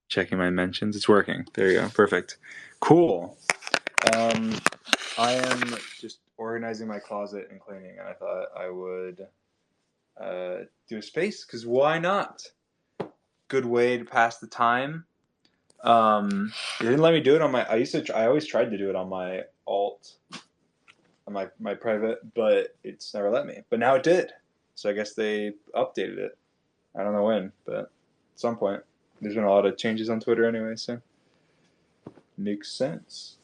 Checking my mentions. It's working. There you go. Perfect. Cool. Um, I am just organizing my closet and cleaning, and I thought I would do a space because why not? Good way to pass the time. It didn't let me do it on my. I always tried to do it on my alt, on my private, but it's never let me. But now it did. So I guess they updated it. I don't know when, but at some point. There's been a lot of changes on Twitter anyway, so makes sense.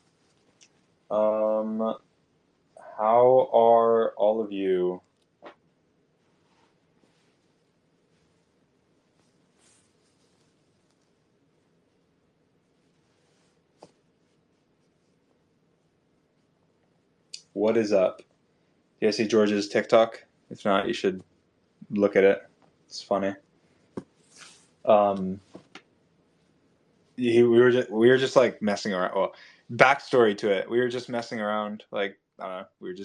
How are all of you? What is up? Do you guys see George's TikTok? If not, you should look at it. It's funny. Um, we were just like messing around. Well, backstory to it, we were just messing around. Like I don't know, we were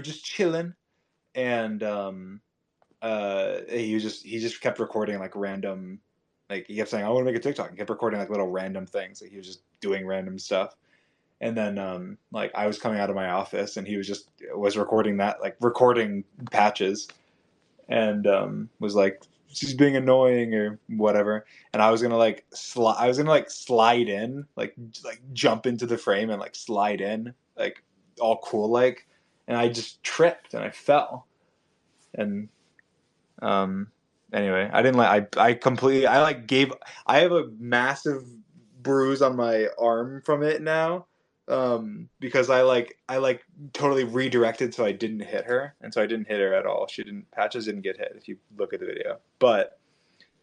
just chilling, and he just kept recording like random, like he kept saying I want to make a TikTok, and kept recording like little random things. Like he was just doing random stuff. And then like I was coming out of my office and he was recording that, like recording patches, and was like she's being annoying or whatever. And I was gonna like slide in, like jump into the frame and like slide in, like all cool like, and I just tripped and I fell. And um anyway, I didn't like I completely I like gave I have a massive bruise on my arm from it now. Because I like totally redirected so I didn't hit her, and so I didn't hit her at all. She didn't Patches didn't get hit if you look at the video. But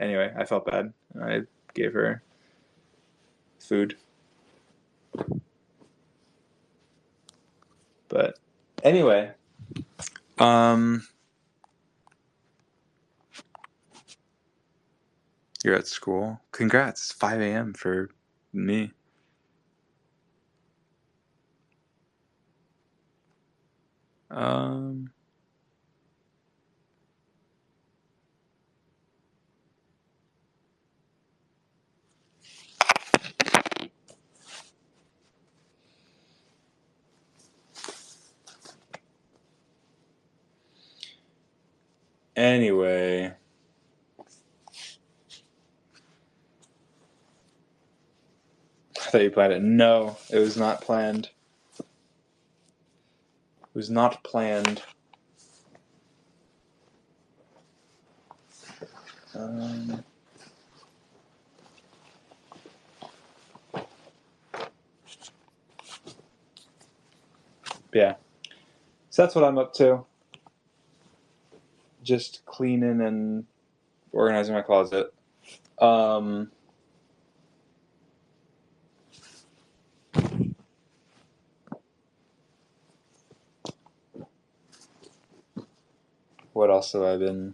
anyway, I felt bad. I gave her food. But anyway, um you're at school. Congrats. It's 5 a.m. for me. Um Anyway, I thought you planned it. No, it was not planned. It was not planned. Um, yeah. So that's what I'm up to. Just cleaning and organizing my closet. Um, what else have I been?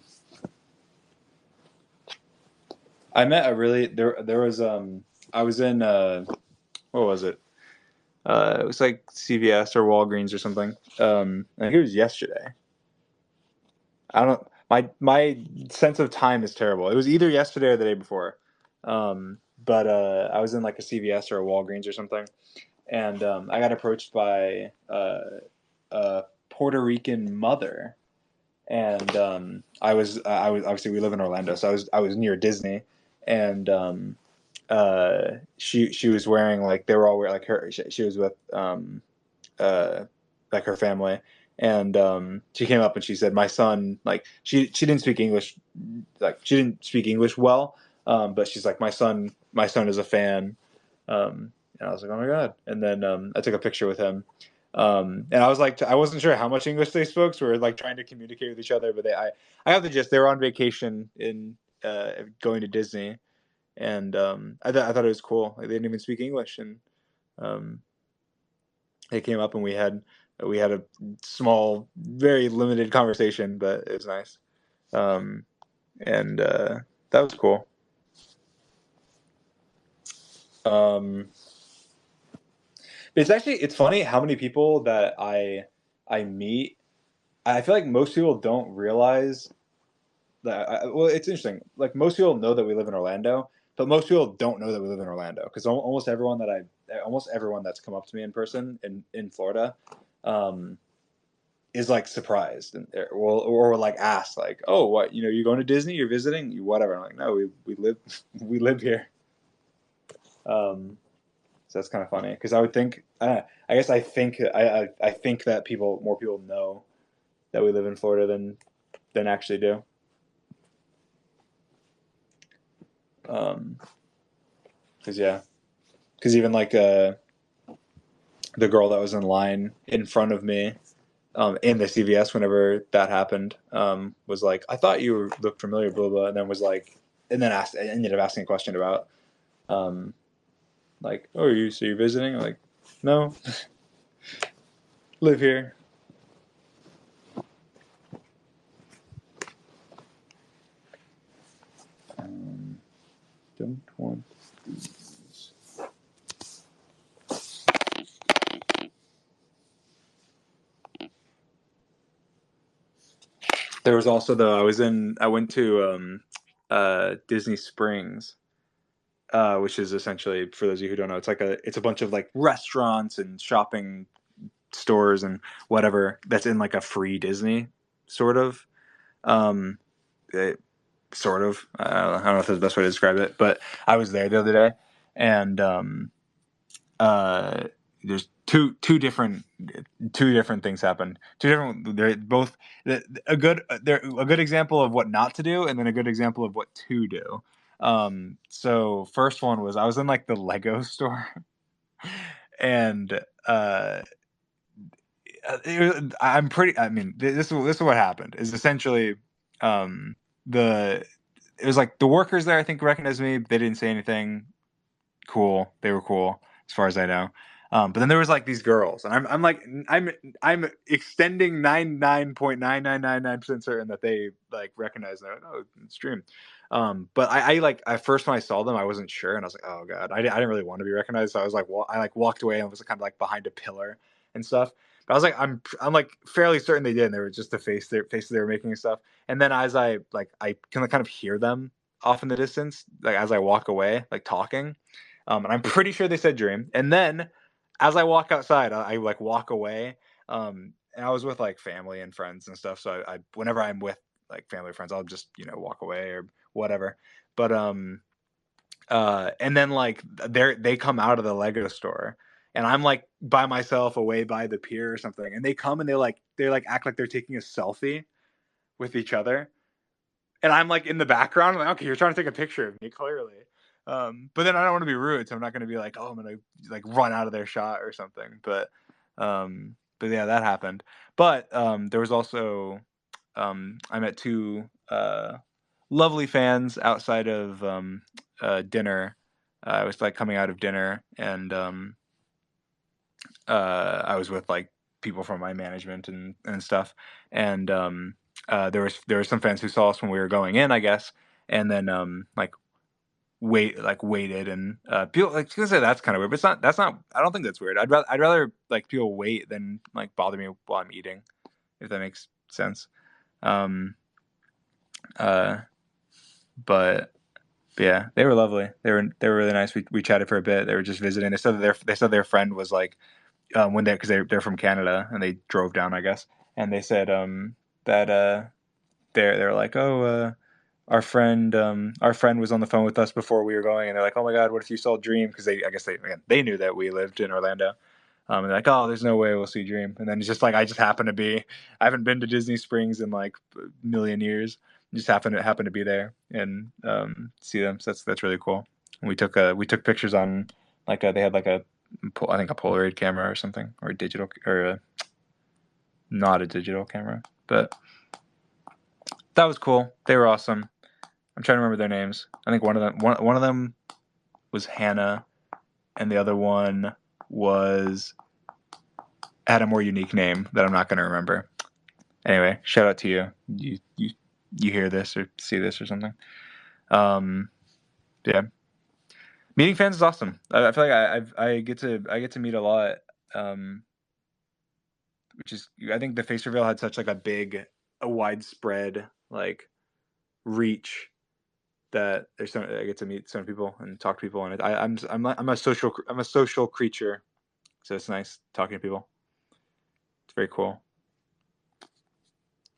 I met a really there was I was in what was it? It was like CVS or Walgreens or something. I think it was yesterday. I don't my sense of time is terrible. It was either yesterday or the day before. But I was in like a CVS or a Walgreens or something, and I got approached by a Puerto Rican mother, and I was obviously we live in Orlando, so I was near Disney, and she was wearing like they were all wearing like she was with uh, like her family, and she came up and she said my son like she didn't speak English, like she didn't speak English well, but she's like my son is a fan, and I was like oh my god, and then I took a picture with him. And I was like, I wasn't sure how much English they spoke, so we were like trying to communicate with each other. But I have the gist. They were on vacation in going to Disney, and I thought it was cool. Like, they didn't even speak English, and um, they came up and we had a small, very limited conversation, but it was nice, um, and that was cool. Um, it's funny how many people that I meet. I feel like most people don't realize that. Well, it's interesting. Like most people know that we live in Orlando, but most people don't know that we live in Orlando because almost everyone that's come up to me in person in Florida, um, is like surprised and or like asked like, oh, what, you going to Disney? You're visiting? You whatever? I'm like, no, we live we live here. Um, so that's kind of funny because I would think, I guess I think that more people know that we live in Florida than actually do. Because yeah, because even like the girl that was in line in front of me in the CVS whenever that happened, was like, I thought you looked familiar, blah blah, and then was like, and then ended up asking a question about, um, like, oh, you're visiting? I'm like, no, live here. Um, don't want these. There was also I went to Disney Springs, which is essentially, for those of you who don't know, it's a bunch of like restaurants and shopping stores and whatever that's in like a free Disney sort of. Um, it, sort of. I don't know if that's the best way to describe it, but I was there the other day, and uh, there's two different things happened. Two different. They're both they're a good example of what not to do, and then a good example of what to do. So first one was I was in like the Lego store, and I'm pretty. I mean, this is what happened. Is essentially, um, the it was like the workers there, I think, recognized me. They didn't say anything. Cool. They were cool as far as I know. But then there was like these girls, and I'm like I'm extending 99.9999% certain that they like recognize that. Oh, it's Dream. But I like at first when I saw them, I wasn't sure, and I was like, oh god, I didn't really want to be recognized, so I was like, I like walked away and was kind of like behind a pillar and stuff. But I was like, I'm like fairly certain they did, and they were just the faces they were making and stuff. And then as I can kind of hear them off in the distance, like as I walk away, like talking. And I'm pretty sure they said Dream. And then as I walk outside, I like walk away. And I was with like family and friends and stuff. So I whenever I'm with like family or friends, I'll just, walk away or whatever. But and then like they come out of the Lego store, and I'm like by myself away by the pier or something. And they come and they act like they're taking a selfie with each other, and I'm like in the background. I'm like, okay, you're trying to take a picture of me, clearly. But then I don't want to be rude, so I'm not going to be like, oh, I'm going to like run out of their shot or something. But yeah, that happened. But there was also, I met two lovely fans outside of dinner. I was like coming out of dinner, and I was with like people from my management and stuff, and there was some fans who saw us when we were going in, I guess, and then like waited, and people like gonna say that's kind of weird, but that's not. I don't think that's weird. I'd rather like people wait than like bother me while I'm eating, if that makes sense. Um, uh, but yeah, they were lovely. They were really nice. We chatted for a bit. They were just visiting. They said their friend was like, when because they're from Canada and they drove down, I guess, and they said that they're like, oh, our friend was on the phone with us before we were going, and they're like, oh my god, what if you saw Dream? Because I guess they knew that we lived in Orlando. And they're like, oh, there's no way we'll see Dream. And then it's just like I just happen to be. I haven't been to Disney Springs in like a million years. Just happen to be there and see them. So that's really cool. And we took pictures on like they had like I think a Polaroid camera or something, or a digital, or not a digital camera, but that was cool. They were awesome. I'm trying to remember their names. I think one of them was Hannah, and the other one was had a more unique name that I'm not going to remember. Anyway, shout out to you. You hear this or see this or something. Um, yeah, meeting fans is awesome. I feel like I get to meet a lot. Um, which is, I think the face reveal had such like a widespread like reach that I get to meet so many people and talk to people, and I'm a social creature, so it's nice talking to people. It's very cool.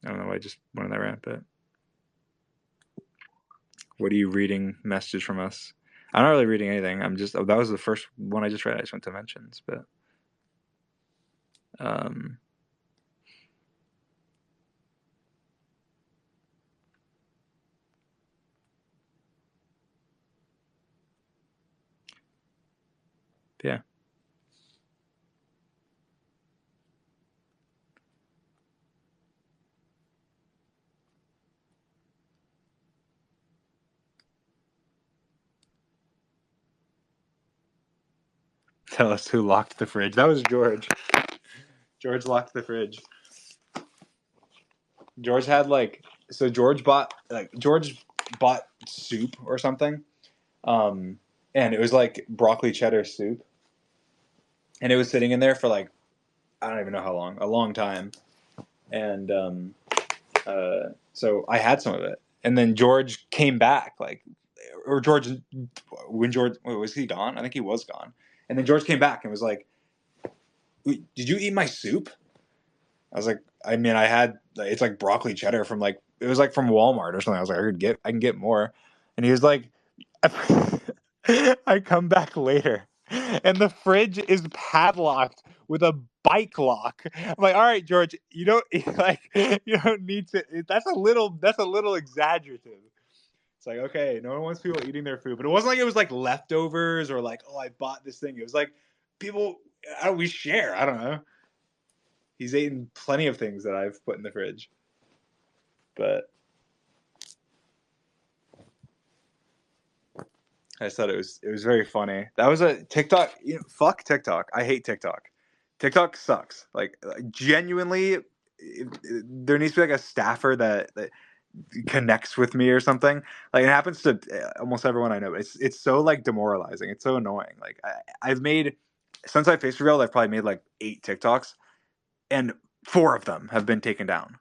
I don't know why I just went on that rant, but what are you reading? Messages from us. I'm not really reading anything. That was the first one I just read. I just went to mentions, but um, yeah. Tell us who locked the fridge. That was George. George locked the fridge. George had George bought soup or something, and it was like broccoli cheddar soup, and it was sitting in there for like I don't even know how long, a long time, and so I had some of it, and then George came back or George when George was he gone? I think he was gone, and then George came back and was like, "Did you eat my soup?" I was like, I mean, I had it's like broccoli cheddar from like it was like from Walmart or something. I was like, I can get more, and he was like, I come back later, and the fridge is padlocked with a bike lock. I'm like, all right, George, you don't you don't need to. That's a little exaggerative. It's like okay, no one wants people eating their food, but it wasn't like it was like leftovers or like oh I bought this thing. It was like people we share. I don't know. He's eaten plenty of things that I've put in the fridge. But I just thought it was very funny. That was a TikTok. Fuck TikTok. I hate TikTok. TikTok sucks. Like genuinely, there needs to be like a staffer that connects with me or something. Like it happens to almost everyone I know. It's so like demoralizing. It's so annoying. Like I've made since I face revealed, I've probably made like 8 TikToks, and 4 of them have been taken down.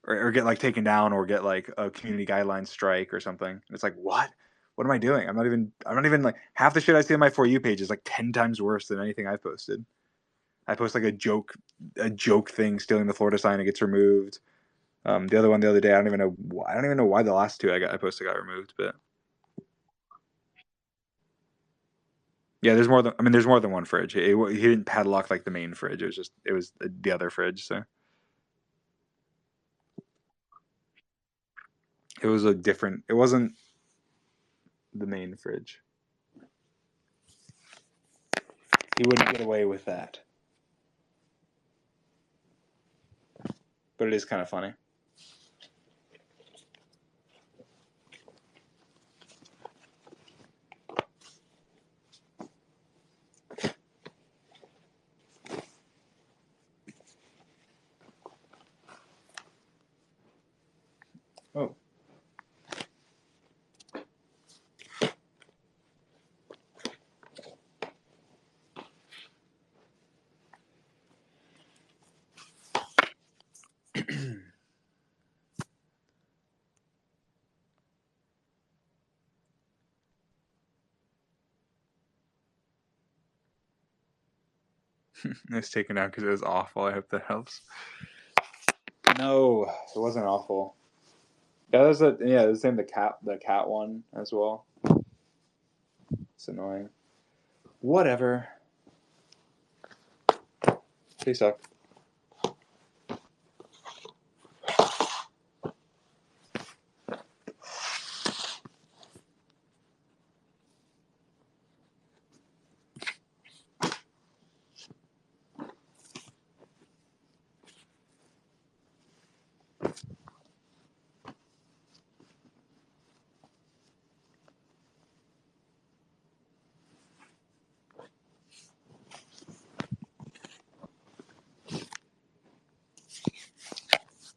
Or get like taken down or get like a community guidelines strike or something. And it's like, what am I doing? I'm not even like half the shit I see on my For You page is like 10 times worse than anything I've posted. I post like a joke thing, stealing the Florida sign, it gets removed. The other one the other day, I don't even know why the last 2 I posted got removed, but yeah, there's more than one fridge. He didn't padlock like the main fridge. It was the other fridge. So it was a different. It wasn't the main fridge. He wouldn't get away with that. But it is kind of funny. Oh. It was taken down because it was awful. I hope that helps. No, it wasn't awful. Yeah, the same the cat one as well. It's annoying. Whatever. They suck.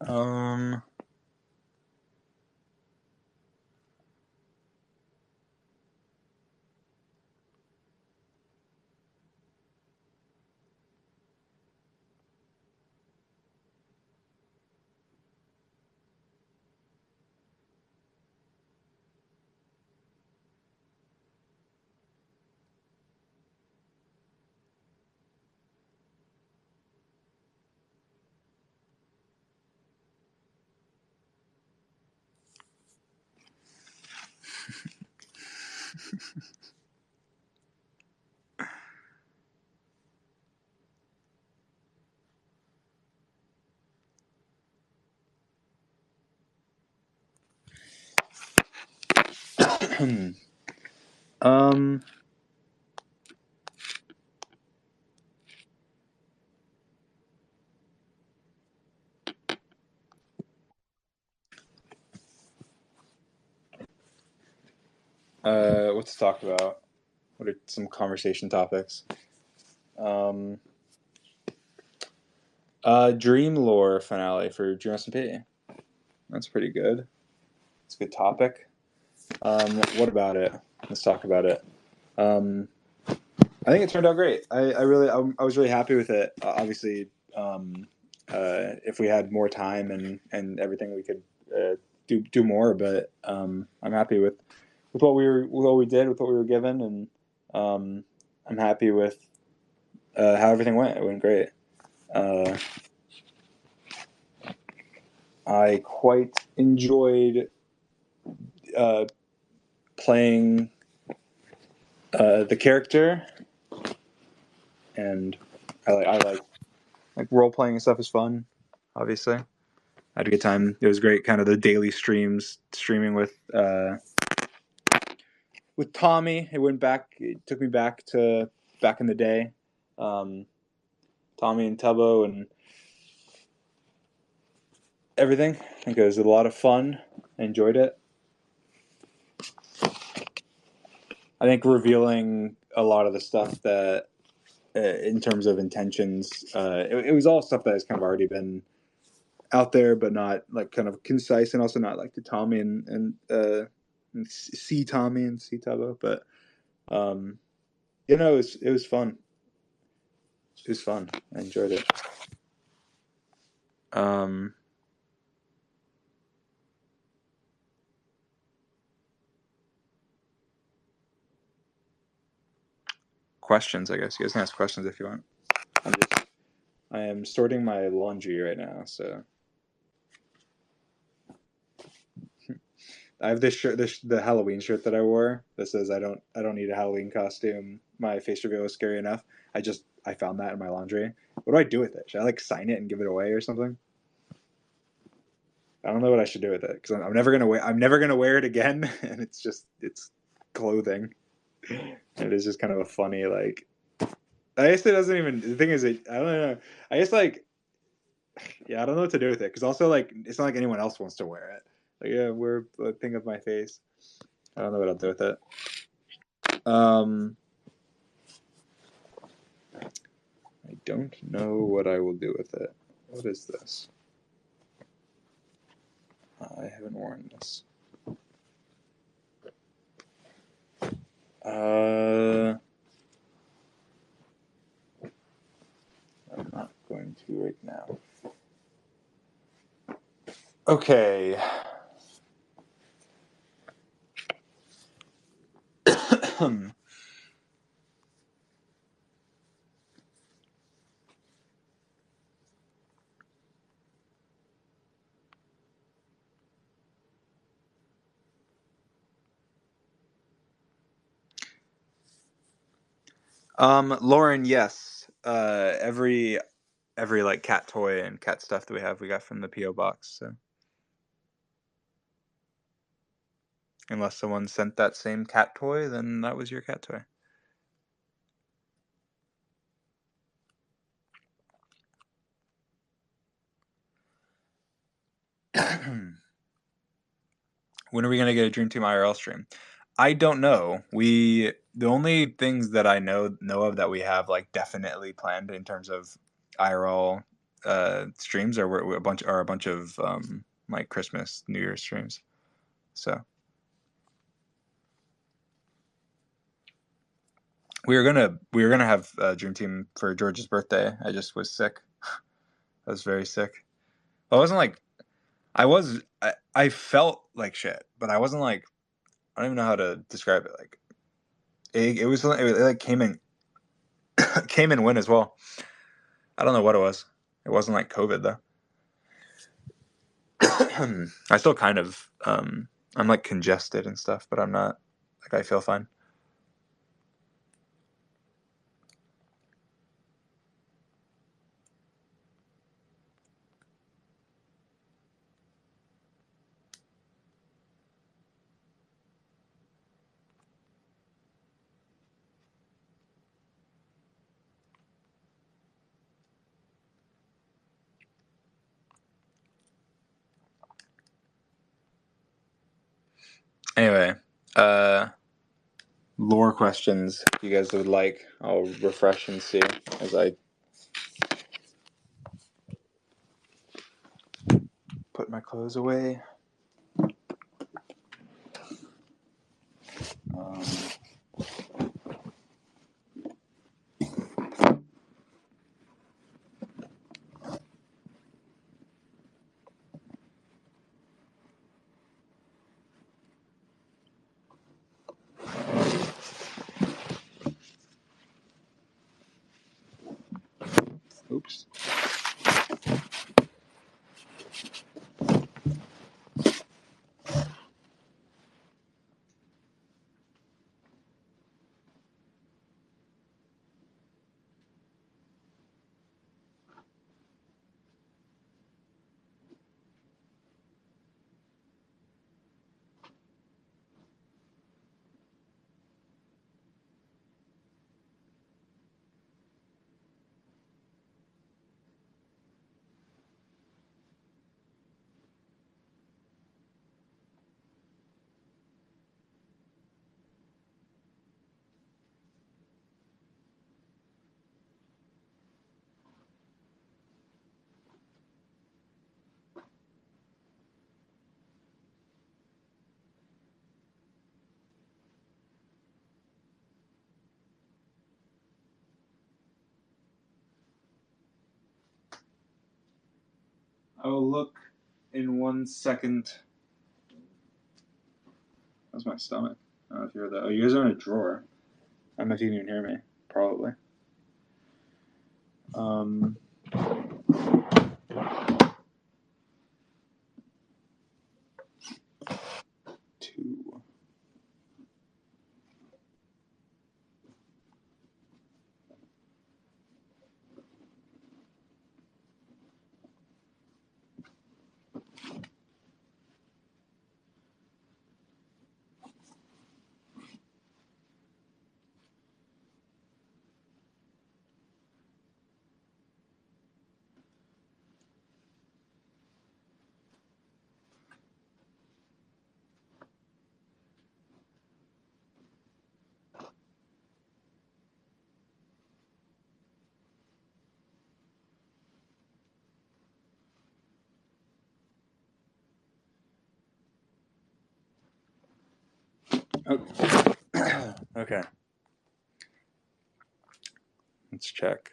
Um. um. What to talk about? What are some conversation topics? Um. Dream lore finale for Dream SMP. That's pretty good. It's a good topic. What about it? Let's talk about it. I think it turned out great. I was really happy with it. Obviously, if we had more time and everything, we could do more. But I'm happy with what we did, with what we were given, and I'm happy with how everything went. It went great. I quite enjoyed playing the character, and I like role playing and stuff is fun. Obviously, I had a good time. It was great. Kind of the daily streaming with Tommy. It went back. It took me back to back in the day. Tommy and Tubbo and everything. I think it was a lot of fun. I enjoyed it. I think revealing a lot of the stuff that, in terms of intentions, it was all stuff that has kind of already been out there, but not like kind of concise, and also not like to Tommy and see Tommy and see Tubbo. But it was fun. It was fun. I enjoyed it. Um, Questions, I guess. You guys can ask questions if you want. I am sorting my laundry right now, so I have this shirt, the Halloween shirt that I wore that says I don't need a Halloween costume. My face reveal is scary enough. I found that in my laundry. What do I do with it? Should I like sign it and give it away or something? I don't know what I should do with it because I'm never gonna wear it again, and it's clothing. It is just kind of a funny like. I guess it doesn't even. The thing is, I don't know. I guess like, yeah, I don't know what to do with it because also like it's not like anyone else wants to wear it. Like, yeah, wear a thing of my face. I don't know what I'll do with it. Um, I don't know what I will do with it. What is this? I haven't worn this. I'm not going to right now. Okay. Lauren, yes. Every like cat toy and cat stuff that we got from the PO box. So unless someone sent that same cat toy, then that was your cat toy. When are we gonna get a Dream Team IRL stream? I don't know. The only things that I know of that we have like definitely planned in terms of IRL streams are a bunch of like Christmas, New Year's streams. So we were gonna have Dream Team for George's birthday. I just was sick. I was very sick. Well, I wasn't like I felt like shit, but I wasn't like I don't even know how to describe it. Like it like came in came and went as well. I don't know what it was. It wasn't like COVID though. I still kind of I'm like congested and stuff, but I'm not like I feel fine. Anyway, lore questions you guys would like. I'll refresh and see as I put my clothes away. Um, oops. I will look in 1 second. That's my stomach. I don't know if you heard that. Oh, you guys are in a drawer. I don't know if you can even hear me. Probably. Two. Oh. Okay. Let's check.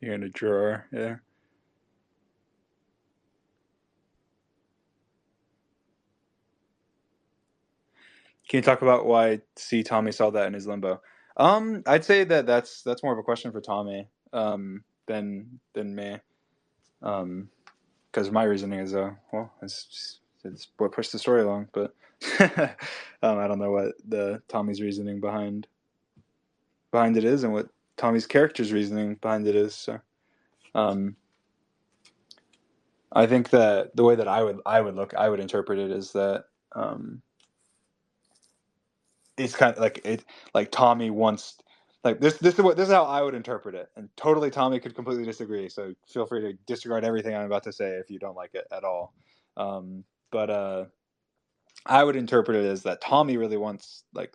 You're in a drawer, yeah. Can you talk about why Tommy saw that in his limbo? I'd say that that's more of a question for Tommy than me. Because my reasoning is well, it's what pushed the story along, but I don't know what the Tommy's reasoning behind it is, and what Tommy's character's reasoning behind it is. So, I think that the way that I would interpret it is that it's kind of like Tommy wants like this is how I would interpret it, and totally Tommy could completely disagree. So feel free to disregard everything I'm about to say if you don't like it at all. But I would interpret it as that Tommy really wants like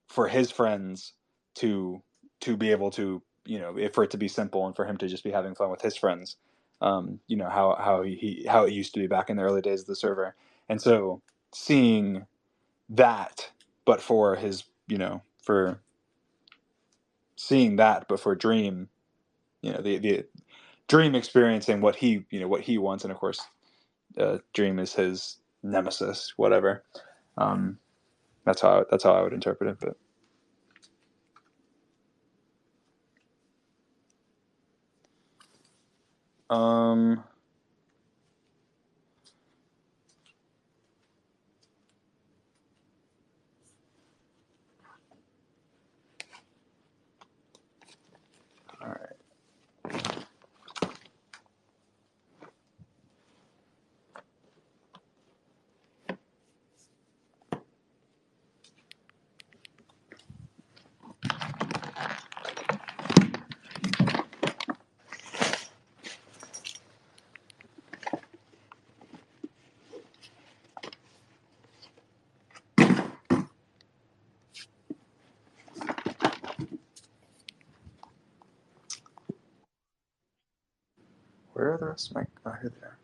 for his friends to be able to for it to be simple and for him to just be having fun with his friends. How it used to be back in the early days of the server, and so seeing that, but for his for seeing that, but for Dream, the Dream experiencing what he wants, and of course, Dream is his nemesis, whatever. Um, that's how I would interpret it. But um, all right. the rest of my? Oh, here they are.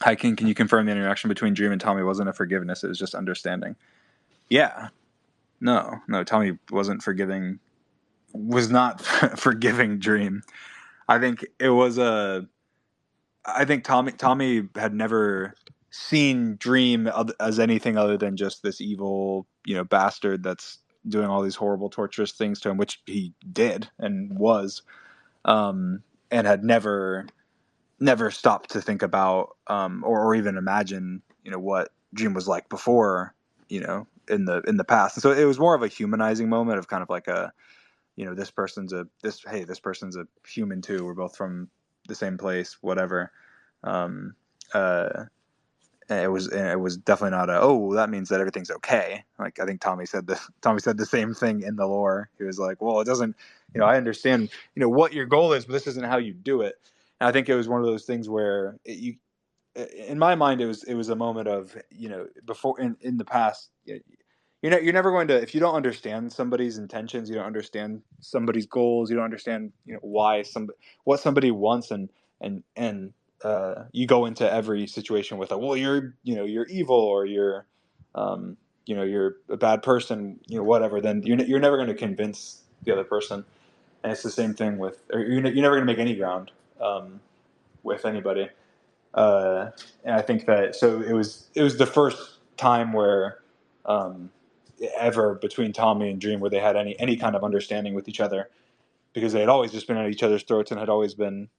Hi, King. Can you confirm the interaction between Dream and Tommy wasn't a forgiveness? It was just understanding. Yeah. No. Tommy wasn't forgiving. Was not forgiving Dream. I think it was a. I think Tommy had never seen Dream as anything other than just this evil, bastard that's doing all these horrible, torturous things to him, which he did and was, and had never stopped to think about, or even imagine, what Dream was like before, in the past. And so it was more of a humanizing moment of kind of like a, this person's this person's a human too. We're both from the same place, whatever. Um, uh, and it was definitely not that means that everything's okay. Like I think Tommy said the same thing in the lore. He was like, well, it doesn't, I understand, what your goal is, but this isn't how you do it. And I think it was one of those things where in my mind, it was a moment of, before in the past, you're never going to, if you don't understand somebody's intentions, you don't understand somebody's goals, you don't understand, why what somebody wants, and you go into every situation with well, you're evil, or you're a bad person, whatever. Then you're never going to convince the other person, and it's the same thing with, or you're never going to make any ground with anybody. And I think that so it was the first time where ever between Tommy and Dream where they had any kind of understanding with each other, because they had always just been at each other's throats and had always been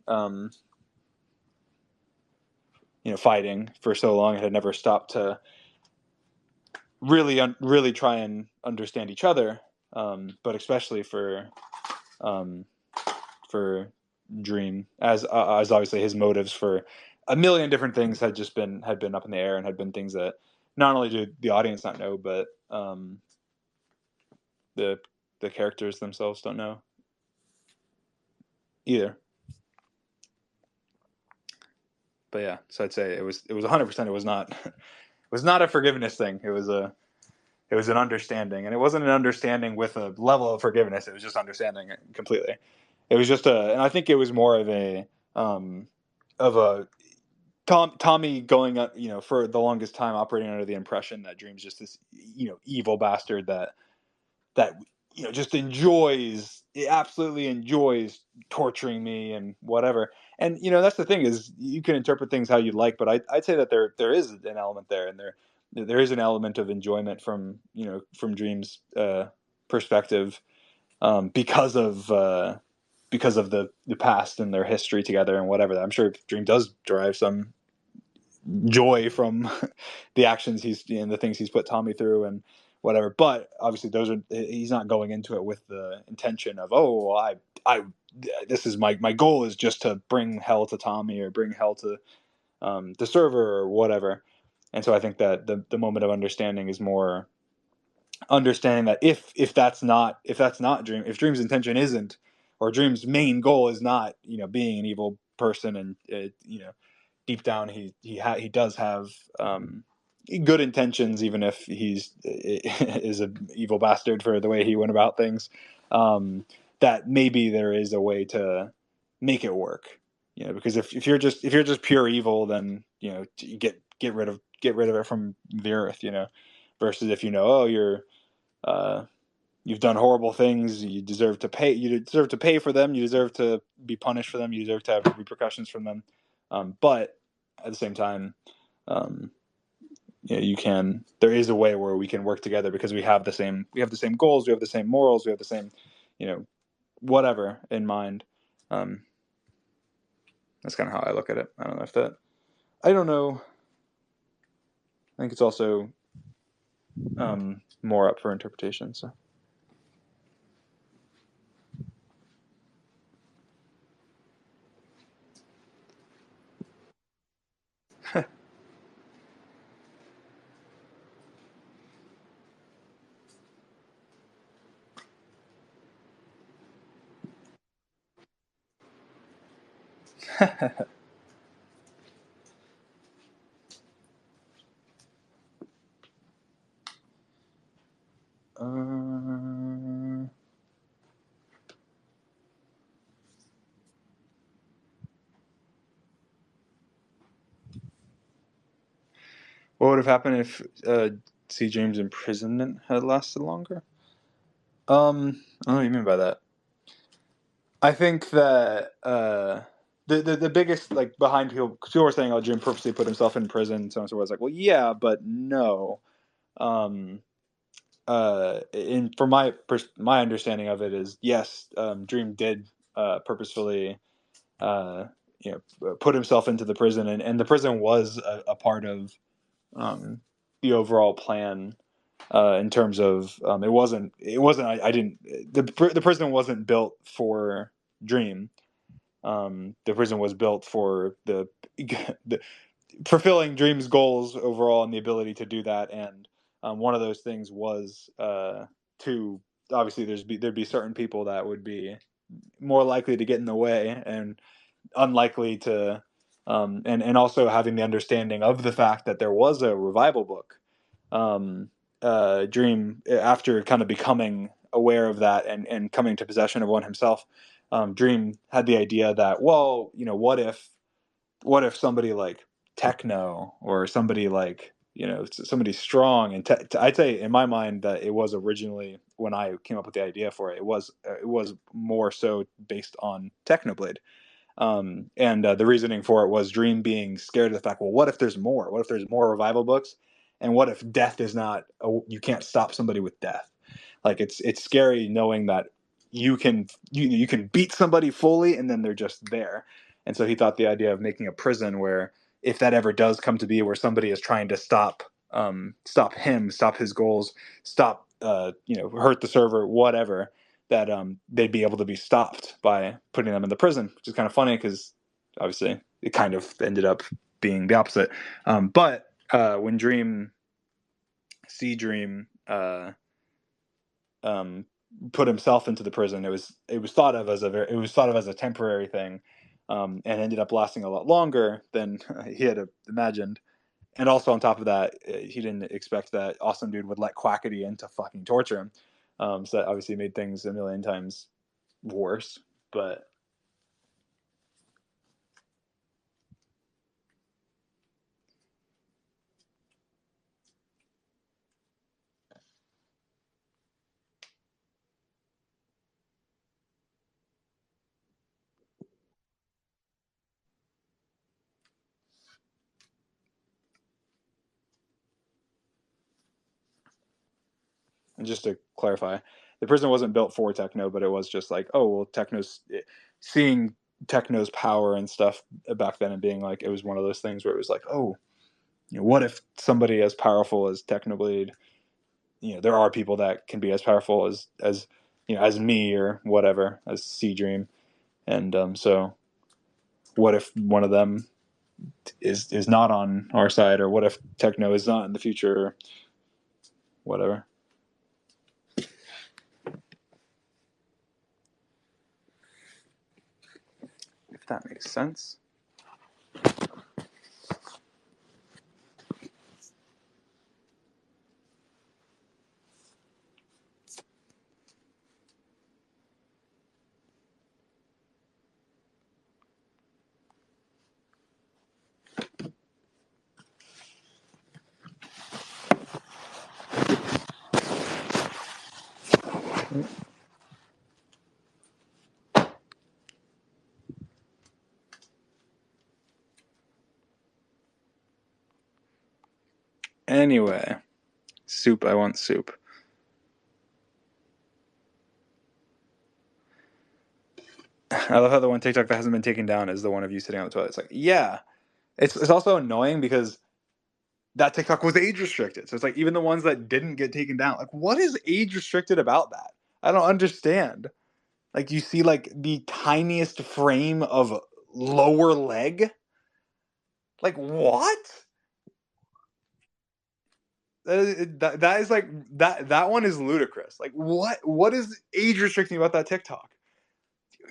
fighting for so long and had never stopped to really try and understand each other, but especially um, for Dream, as obviously his motives for a million different things had been up in the air, and had been things that not only did the audience not know, but the characters themselves don't know either. But yeah, so I'd say it was 100%. It was not it was not a forgiveness thing. It was an understanding, and it wasn't an understanding with a level of forgiveness. It was just understanding it completely. It was just and I think it was more of a Tommy going up, for the longest time operating under the impression that Dream's just this, evil bastard that just absolutely enjoys torturing me and whatever. And that's the thing, is you can interpret things how you like, but I'd say that there is an element there, and there is an element of enjoyment from Dream's perspective, because of the past and their history together and whatever. I'm sure Dream does derive some joy from the actions and the things he's put Tommy through and whatever. But obviously, he's not going into it with the intention of, I this is my goal is just to bring hell to Tommy, or bring hell to the server, or whatever. And so I think that the moment of understanding is more understanding that if that's not Dream, if Dream's intention isn't, or Dream's main goal is not, being an evil person, and deep down he does have good intentions, even if he's is an evil bastard for the way he went about things. That maybe there is a way to make it work, because if you're just pure evil, then you get rid of it from the earth, versus if uh, you've done horrible things, you deserve to pay. You deserve to pay for them. You deserve to be punished for them. You deserve to have repercussions from them. But at the same time, um, you can. There is a way where we can work together, because we have the same goals. We have the same morals. We have the same, whatever in mind. That's kind of how I look at it. I don't know if that. I don't know. I think it's also more up for interpretation. So. uh, what would have happened if C. James' imprisonment had lasted longer? I don't know what you mean by that. I think that the biggest like behind people were saying, "Oh, Jim purposely put himself in prison." So and so was like, "Well, yeah, but no." Um, in from my understanding of it is yes, Dream did purposefully uh, put himself into the prison, and the prison was a part of um, the overall plan in terms of it wasn't I didn't the prison wasn't built for Dream. The prison was built for the fulfilling Dream's goals overall and the ability to do that. And one of those things was to obviously there'd be certain people that would be more likely to get in the way and unlikely to and also having the understanding of the fact that there was a revival book. um, Dream, after kind of becoming aware of that and coming to possession of one himself, Dream had the idea that, well, what if somebody like Techno or somebody like somebody strong and I'd say in my mind that it was originally when I came up with the idea for it, it was more so based on Technoblade. And the reasoning for it was Dream being scared of the fact, well, what if there's more? What if there's more revival books? And what if death is not? You can't stop somebody with death. Like it's scary knowing that you can beat somebody fully and then they're just there. And so he thought the idea of making a prison where if that ever does come to be, where somebody is trying to stop him, stop his goals, stop hurt the server, whatever, that they'd be able to be stopped by putting them in the prison, which is kind of funny because obviously it kind of ended up being the opposite. But when Dream um, put himself into the prison, it was thought of as a temporary thing, and ended up lasting a lot longer than he had imagined. And also on top of that, he didn't expect that Awesome Dude would let Quackity in to fucking torture him. So that obviously made things a million times worse. But just to clarify, the prison wasn't built for Techno, but it was just like, oh well, seeing Techno's power and stuff back then, and being like, it was one of those things where it was like, oh, what if somebody as powerful as Technoblade, there are people that can be as powerful as me or whatever, as C Dream, and so what if one of them is not on our side, or what if Techno is not in the future, or whatever. If that makes sense. Anyway, soup. I want soup. I love how the one TikTok that hasn't been taken down is the one of you sitting on the toilet. It's like, yeah. It's also annoying because that TikTok was age restricted. So it's like even the ones that didn't get taken down, like what is age restricted about that? I don't understand. Like you see like the tiniest frame of lower leg. Like what? That is like that one is ludicrous. Like what is age restricting about that TikTok?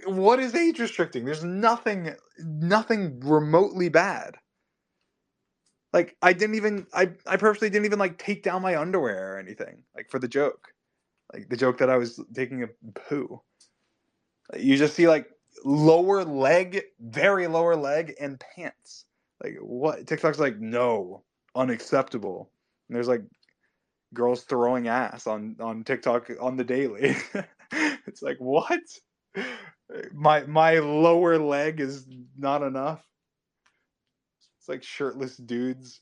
What is age restricting? There's nothing remotely bad. Like I purposely didn't even like take down my underwear or anything like for the joke. Like the joke that I was taking a poo. You just see like lower leg, very lower leg, and pants. Like what? TikTok's like no, unacceptable. And there's like girls throwing ass on TikTok on the daily. It's like what? My lower leg is not enough. It's like shirtless dudes.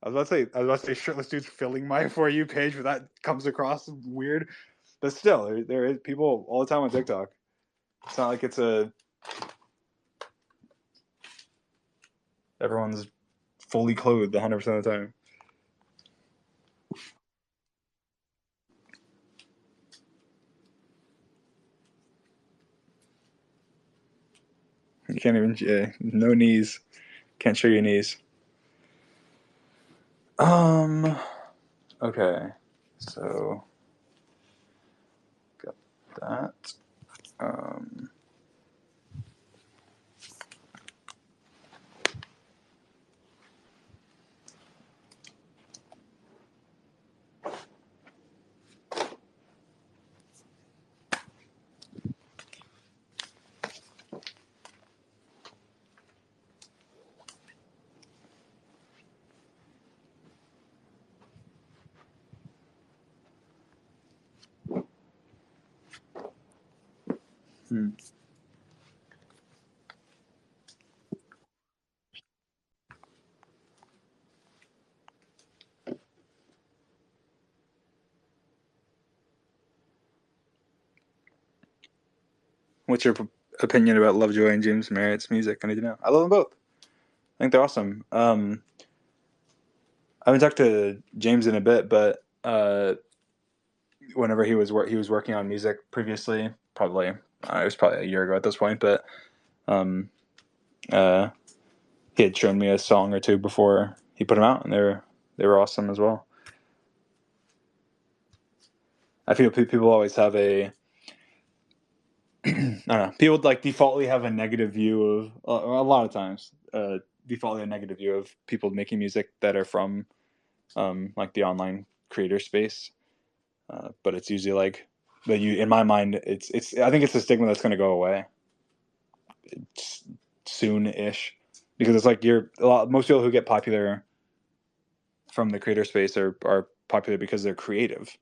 I was about to say shirtless dudes filling my for you page, but that comes across weird. But still, there is people all the time on TikTok. It's not like it's a everyone's fully clothed 100% of the time. You can't even no knees. Can't show your knees. Okay. So got that. Um hmm. What's your opinion about Lovejoy and James Merritt's music? I need to know. I love them both. I think they're awesome. I haven't talked to James in a bit, but whenever he was working on music previously, probably it was probably a year ago at this point, but um, uh, he had shown me a song or two before he put them out, and they were awesome as well. I feel people always have a I don't know. People like defaultly have a negative view of a lot of times. Defaultly a negative view of people making music that are from like the online creator space. But it's usually like, but you in my mind, it's. I think it's a stigma that's going to go away soon-ish because it's like most people who get popular from the creator space are popular because they're creative,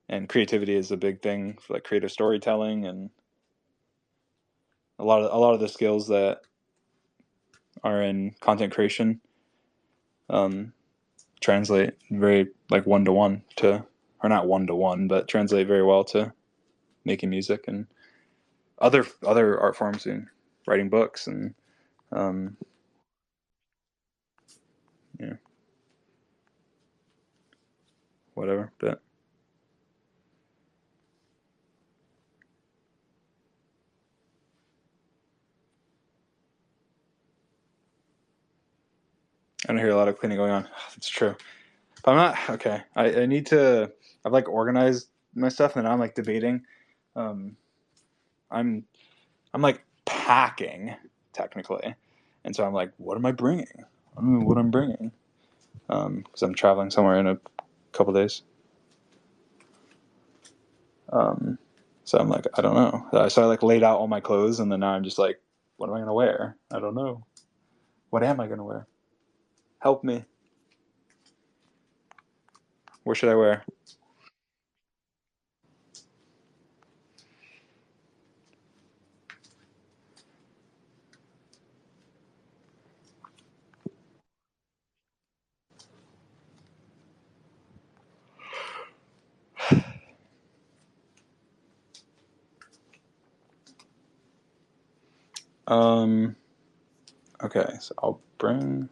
and creativity is a big thing for like creative storytelling and a lot of the skills that are in content creation um, translate very like one to one to, or not one to one, but translate very well to making music and other art forms and writing books and um, yeah, whatever. But I don't hear a lot of cleaning going on. That's true. But I'm not okay. I need to. I've like organized my stuff, and I'm like debating. Um, I'm I'm like packing technically, and so I'm like, what am I bringing? I don't know what I'm bringing because I'm traveling somewhere in a couple days. Um, so I'm like, I don't know. So I like laid out all my clothes, and then now I'm just like, what am I gonna wear? I don't know. What am I gonna wear? Help me. What should I wear? Um, okay, so I'll bring.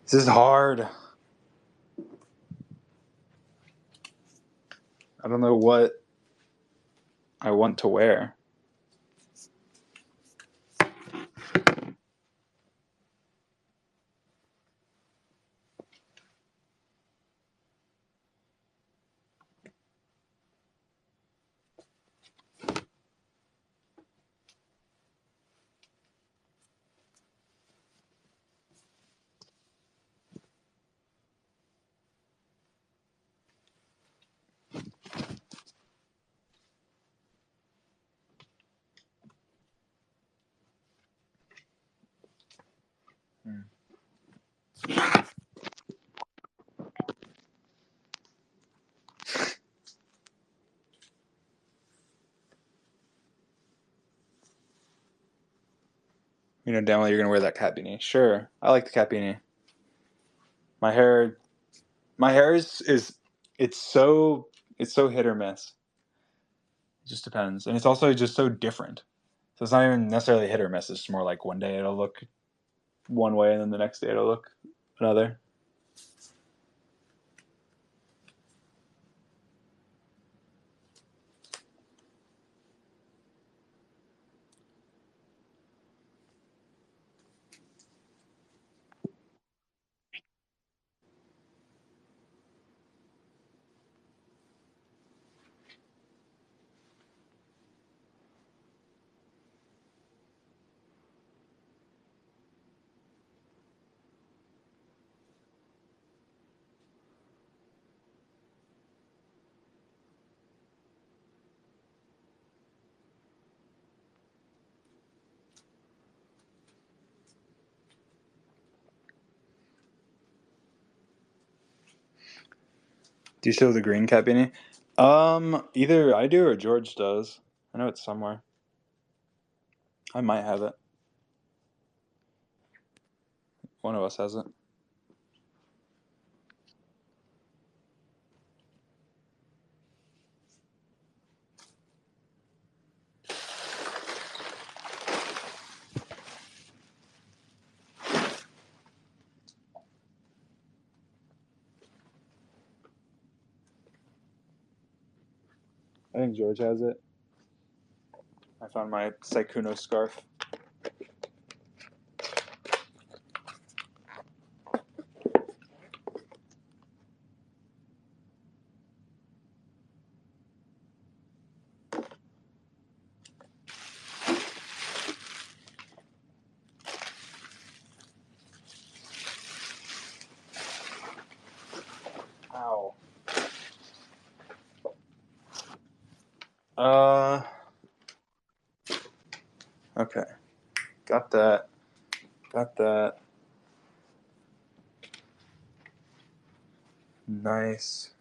This is hard. I don't know what I want to wear. You know damn well you're gonna wear that cat beanie. Sure, I like the cat beanie. My hair, my hair is it's so it's so hit or miss. It just depends, and it's also just so different. So it's not even necessarily hit or miss. It's just more like one day it'll look one way, and then the next day it'll look another. Do you still have the green cat beanie? Either I do or George does. I know it's somewhere. I might have it. One of us has it. I think George has it. I found my Saikuno scarf. Ow. Okay. Got that. Got that. Nice.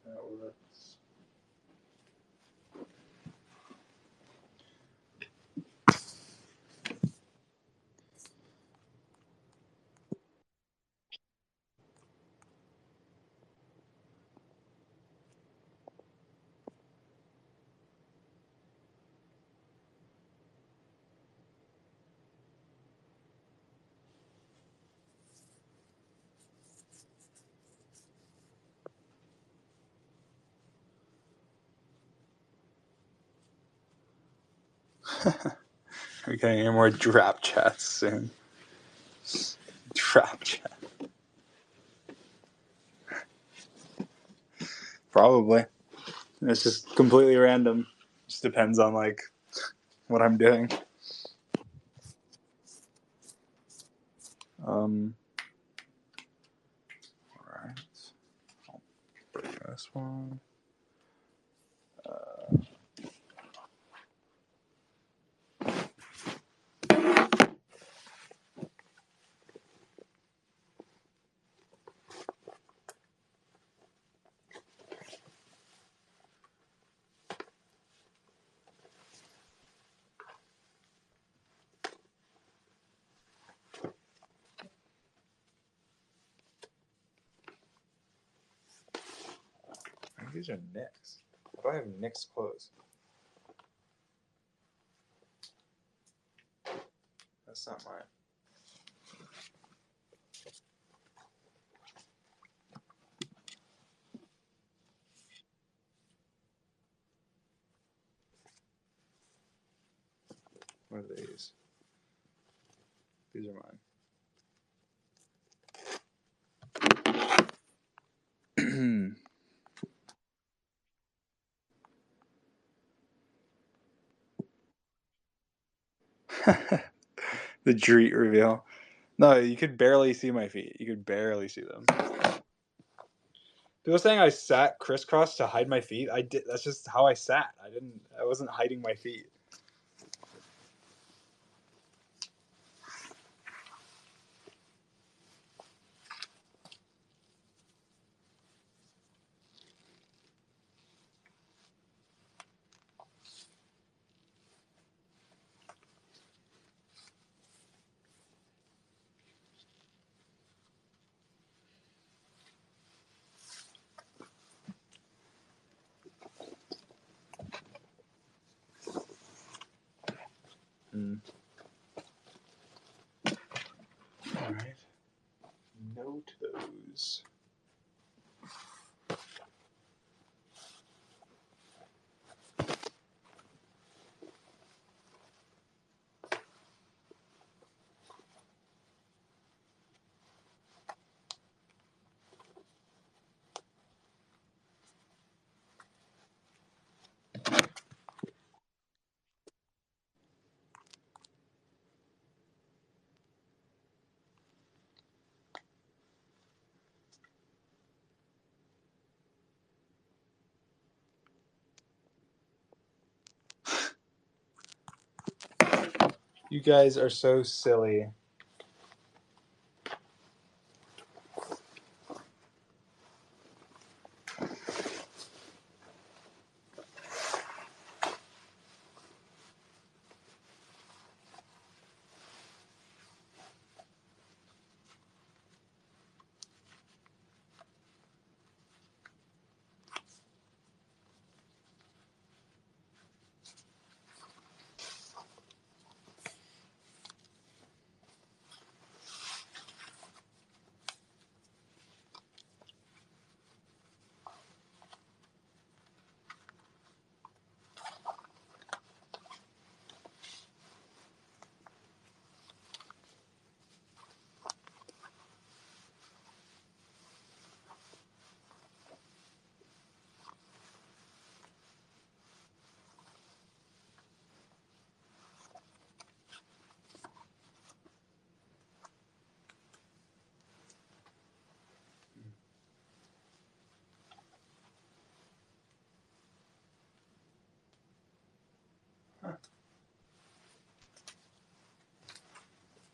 That works. We're getting any more drap chats soon. Drap chat. Probably. It's just completely random. Just depends on like what I'm doing. Alright. I'll bring this one. these are Nick's. Why do I have Nick's clothes? That's not mine. What are these? These are mine. The Dreet reveal. No, you could barely see my feet. You could barely see them. People saying I sat crisscross to hide my feet. I did. That's just how I sat. I wasn't hiding my feet. All right. Note those. You guys are so silly.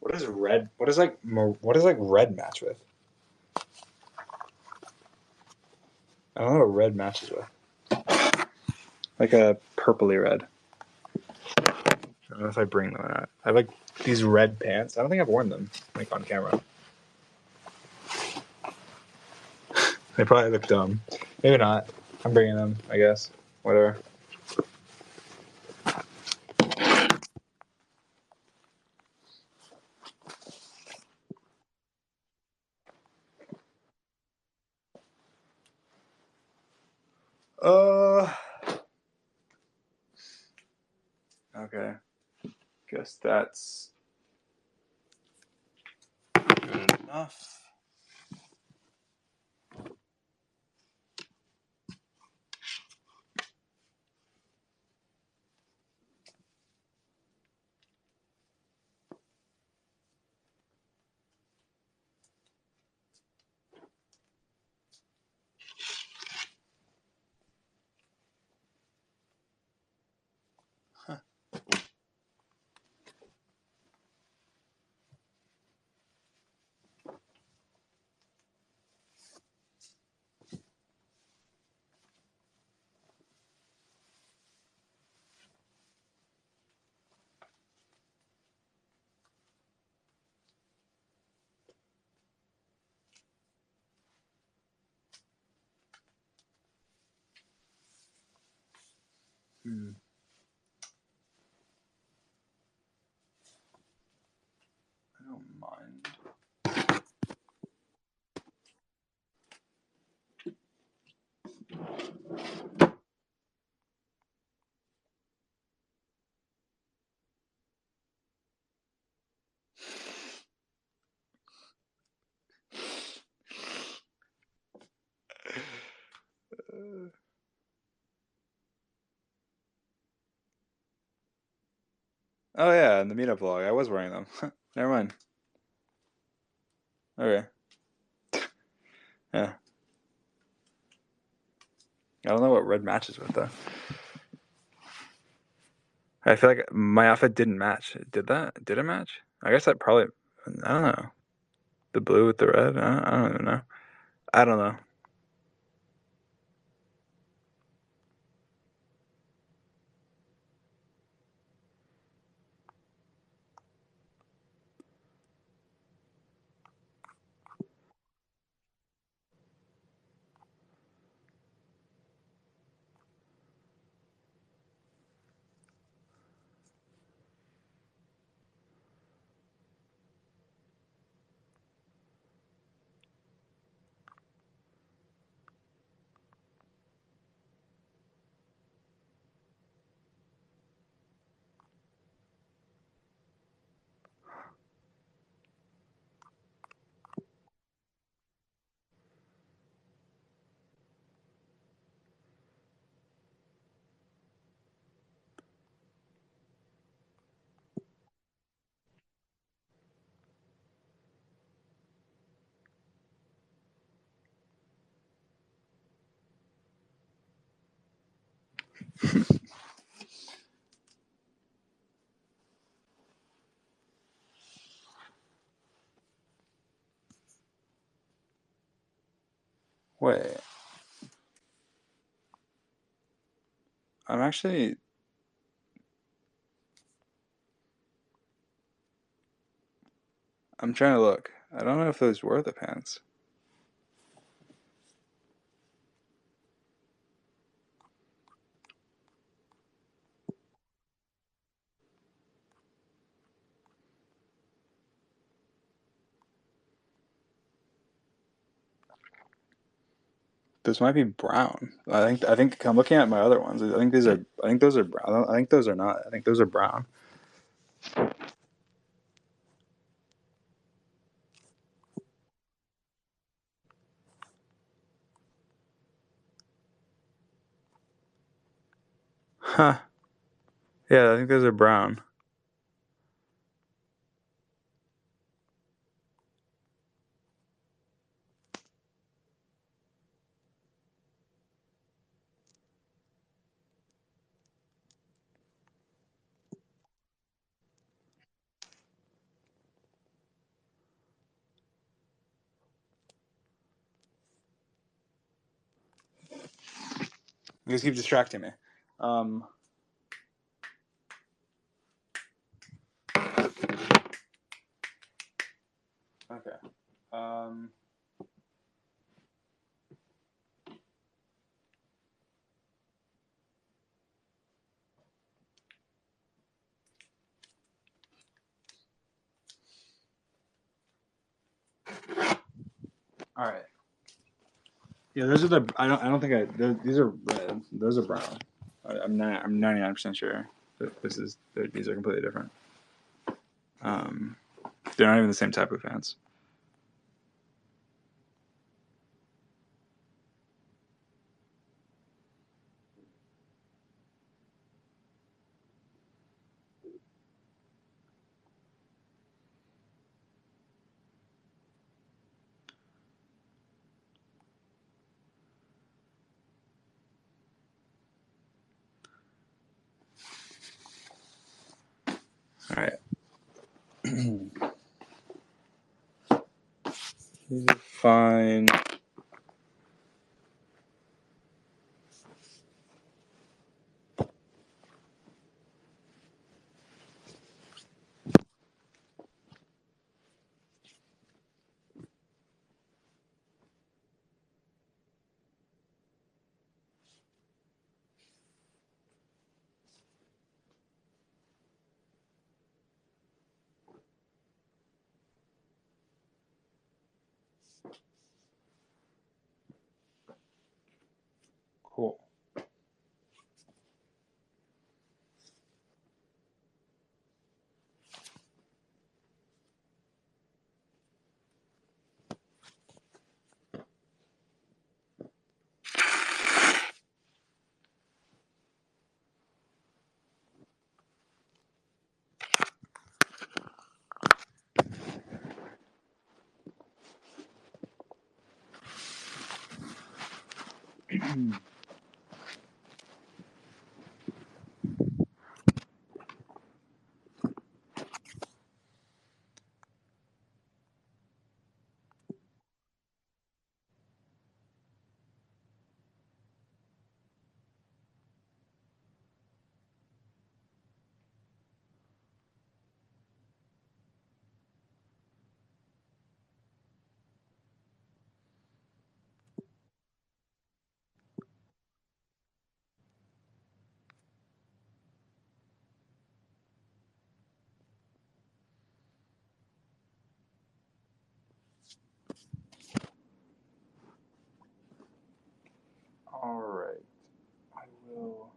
What is red? What is like red match with? I don't know what red matches with. Like a purpley red. I don't know if I bring them or not. I have like these red pants. I don't think I've worn them like on camera. They probably look dumb. Maybe not. I'm bringing them, I guess. Whatever. Okay. Guess that's good enough. Mm. I don't mind. Oh yeah, in the meetup vlog, I was wearing them. Never mind. Okay. Yeah. I don't know what red matches with though. I feel like my outfit didn't match. Did that? Did it match? I guess that probably. I don't know. The blue with the red. I don't even know. I don't know. Wait. I'm actually. I'm trying to look. I don't know if those were the pants. Those might be brown. I think I'm looking at my other ones. I think these are. I think those are brown. I think those are not. I think those are brown. Huh. Yeah, I think those are brown. You just keep distracting me. Um. Okay. Um. All right. Yeah, those are the. I don't think I. These are red. Those are brown. I'm not. I'm 99% sure that this is. These are completely different. Um. They're not even the same type of pants. All right. These are fine. Cool. All right. I will.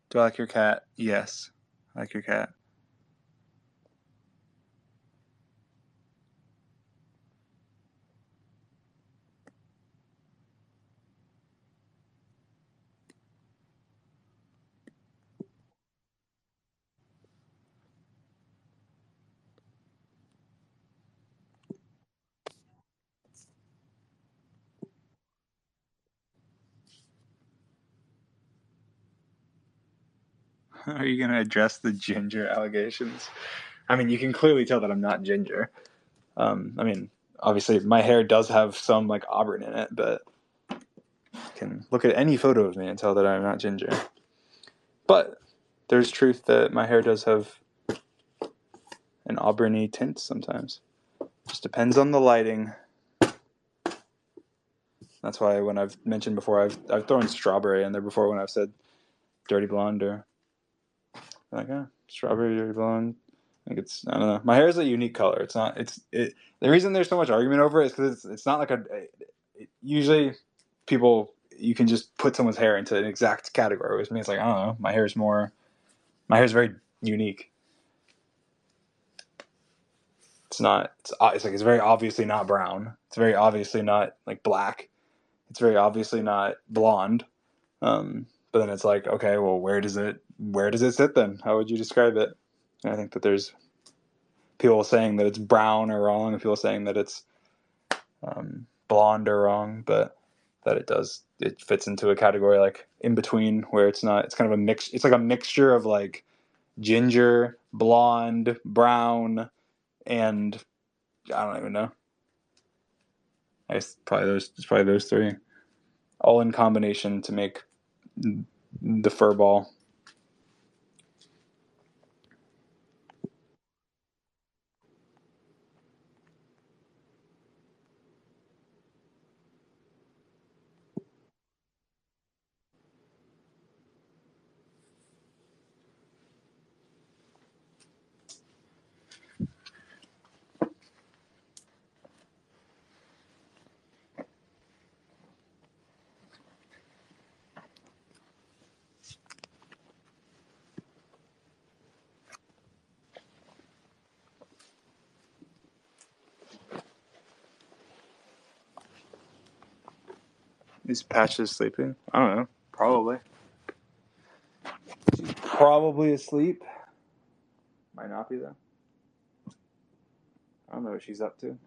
Do I like your cat? Yes. I like your cat. Are you going to address the ginger allegations? I mean, you can clearly tell that I'm not ginger. I mean, obviously, my hair does have some like auburn in it, but you can look at any photo of me and tell that I'm not ginger. But there's truth that my hair does have an auburny tint sometimes. Just depends on the lighting. That's why when I've mentioned before, I've thrown strawberry in there before when I've said dirty blonde or like, yeah, strawberry, dirty blonde. I think it's, I don't know. My hair is a unique color. It's not. The reason there's so much argument over it is because it's not like usually people, you can just put someone's hair into an exact category. With me, it's like, I don't know. My hair is very unique. It's not. It's like it's very obviously not brown. It's very obviously not like black. It's very obviously not blonde. But then it's like, okay, well, where does it sit then? How would you describe it? And I think that there's people saying that it's brown or wrong, and people saying that it's blonde or wrong, but that it fits into a category like in between where it's not. It's kind of a mix. It's like a mixture of like ginger, blonde, brown, and I don't even know. I guess probably those three, all in combination to make the fur ball. Is Patches sleeping? I don't know. Probably. She's probably asleep. Might not be, though. I don't know what she's up to.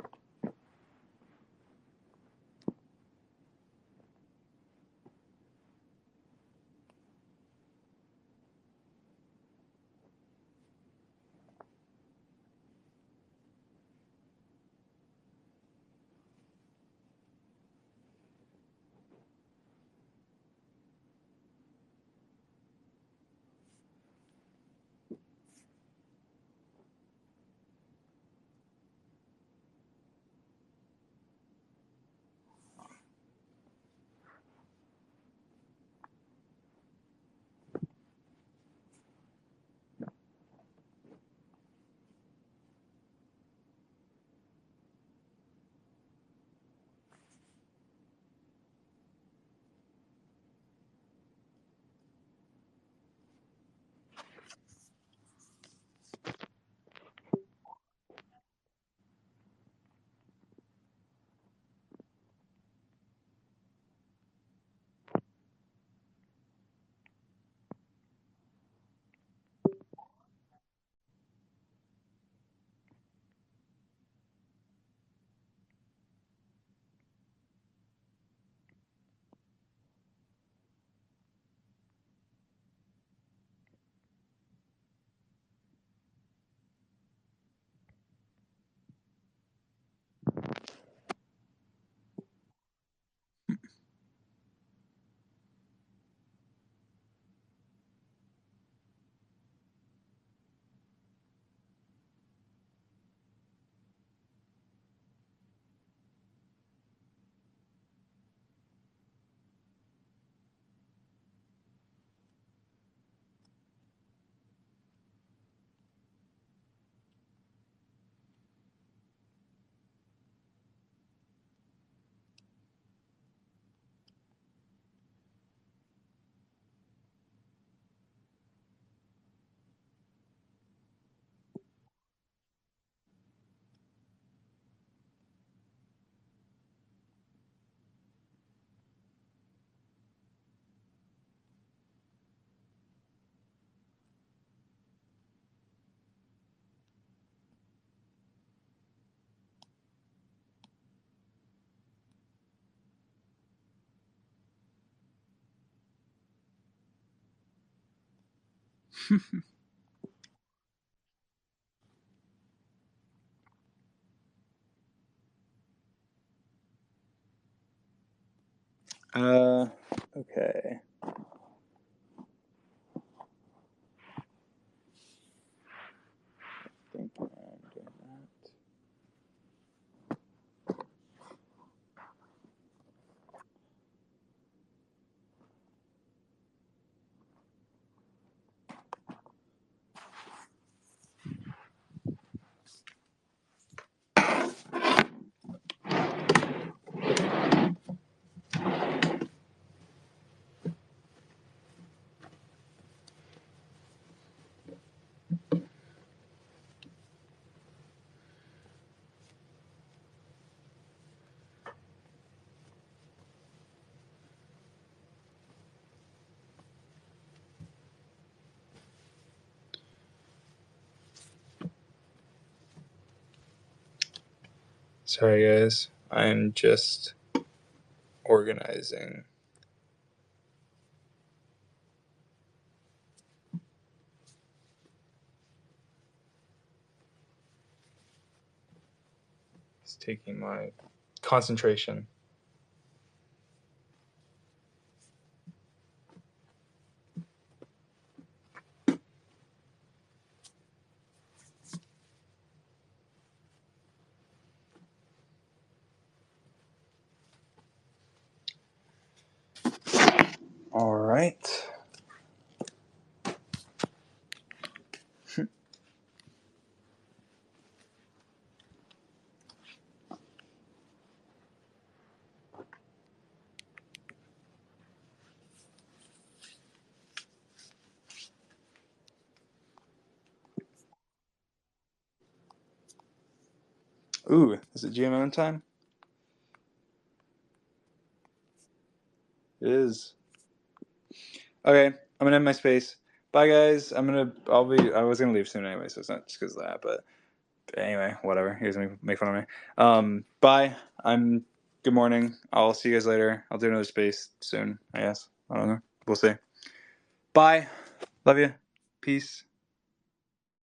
Okay. I think I'm doing that. Sorry, guys. I'm just organizing. It's taking my concentration. All right. Ooh, is it GMO time? It is. Okay, I'm gonna end my space. Bye, guys. I was gonna leave soon anyway, so it's not just because of that. But anyway, whatever. He was gonna make fun of me. Bye. Good morning. I'll see you guys later. I'll do another space soon, I guess. I don't know. We'll see. Bye. Love you. Peace.